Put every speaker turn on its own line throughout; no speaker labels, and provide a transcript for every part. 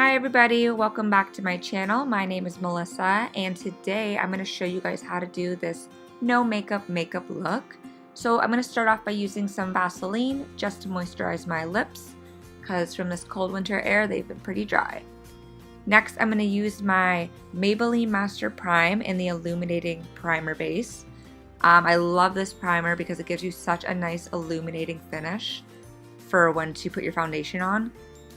Hi everybody, welcome back to my channel. My name is Melissa and today I'm going to show you guys how to do this no makeup look. So I'm going to start off by using some Vaseline just to moisturize my lips because from this cold winter air they've been pretty dry. Next I'm going to use my Maybelline Master Prime in the Illuminating Primer base. I love this primer because it gives you such a nice illuminating finish for when to put your foundation on.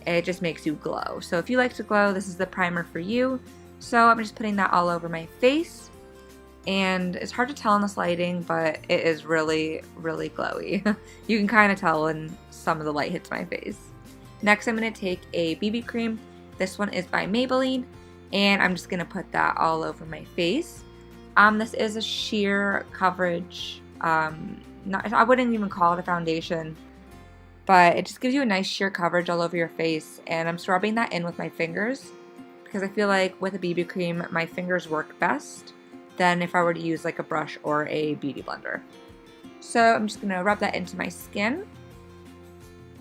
It just makes you glow. So if you like to glow, this is the primer for you. So I'm just putting that all over my face. And it's hard to tell in this lighting, but it is really, really glowy. You can kind of tell when some of the light hits my face. Next, I'm going to take a BB cream. This one is by Maybelline. And I'm just going to put that all over my face. This is a sheer coverage. I wouldn't even call it a foundation. But it just gives you a nice sheer coverage all over your face, and I'm rubbing that in with my fingers because I feel like with a BB cream my fingers work best than if I were to use like a brush or a beauty blender. So I'm just going to rub that into my skin,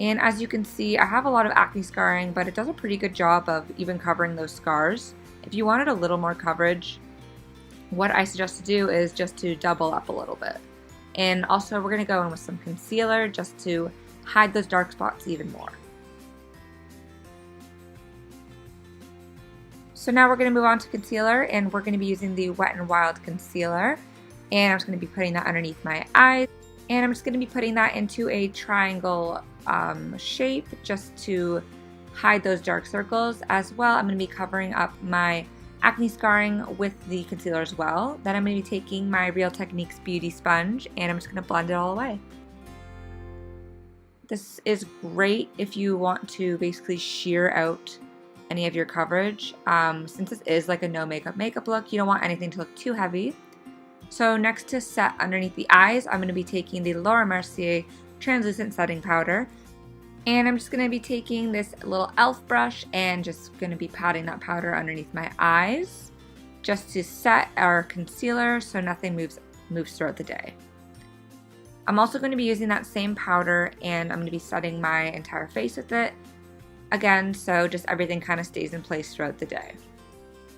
and as you can see I have a lot of acne scarring, but it does a pretty good job of even covering those scars. If you wanted a little more coverage, what I suggest to do is just to double up a little bit. And also we're going to go in with some concealer just to hide those dark spots even more. So now we're going to move on to concealer, and we're going to be using the Wet n Wild concealer, and I'm just going to be putting that underneath my eyes, and I'm just going to be putting that into a triangle shape just to hide those dark circles. As well, I'm going to be covering up my acne scarring with the concealer as well. Then I'm going to be taking my Real Techniques beauty sponge and I'm just going to blend it all away. This is great if you want to basically sheer out any of your coverage. Since this is like a no makeup look, you don't want anything to look too heavy. So next, to set underneath the eyes, I'm going to be taking the Laura Mercier translucent setting powder. And I'm just going to be taking this little e.l.f. brush and just going to be patting that powder underneath my eyes just to set our concealer so nothing moves throughout the day. I'm also going to be using that same powder and I'm going to be setting my entire face with it again, so just everything kind of stays in place throughout the day.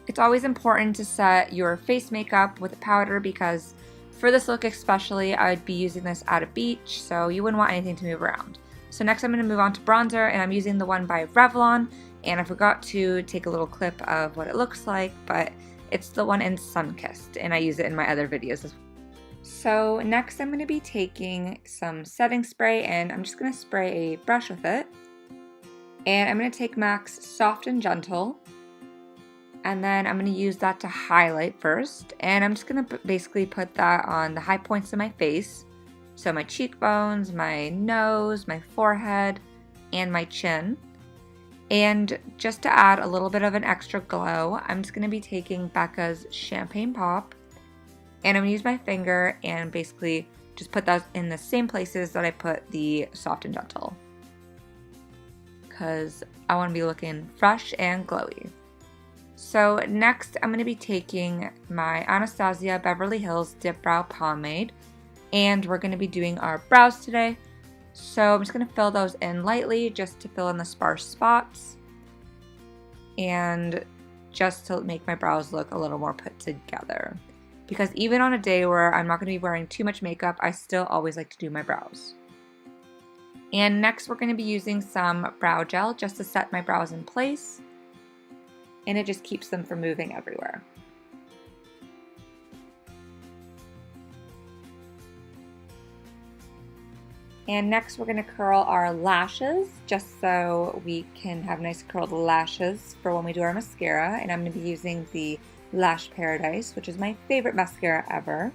It's always important to set your face makeup with a powder because for this look especially, I would be using this at a beach, so you wouldn't want anything to move around. So next I'm going to move on to bronzer, and I'm using the one by Revlon, and I forgot to take a little clip of what it looks like, but it's the one in Sunkissed, and I use it in my other videos as well. So next I'm going to be taking some setting spray, and I'm just going to spray a brush with it. And I'm going to take MAC's Soft and Gentle, and then I'm going to use that to highlight first. And I'm just going to basically put that on the high points of my face. So my cheekbones, my nose, my forehead, and my chin. And just to add a little bit of an extra glow, I'm just going to be taking Becca's Champagne Pop. And I'm going to use my finger and basically just put those in the same places that I put the Soft and Gentle, because I want to be looking fresh and glowy. So next I'm going to be taking my Anastasia Beverly Hills Dip Brow Pomade, and we're going to be doing our brows today. So I'm just going to fill those in lightly just to fill in the sparse spots and just to make my brows look a little more put together. Because even on a day where I'm not going to be wearing too much makeup, I still always like to do my brows. And next we're going to be using some brow gel just to set my brows in place. And it just keeps them from moving everywhere. And next we're going to curl our lashes just so we can have nice curled lashes for when we do our mascara. And I'm going to be using the Lash Paradise, which is my favorite mascara ever.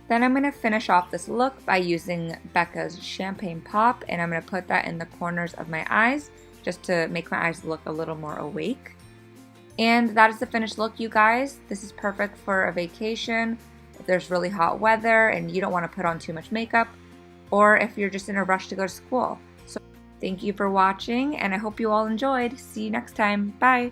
Then I'm going to finish off this look by using Becca's Champagne Pop, and I'm going to put that in the corners of my eyes just to make my eyes look a little more awake. And that is the finished look, you guys. This is perfect for a vacation, if there's really hot weather and you don't want to put on too much makeup, or if you're just in a rush to go to school. So thank you for watching, and I hope you all enjoyed. See you next time. Bye!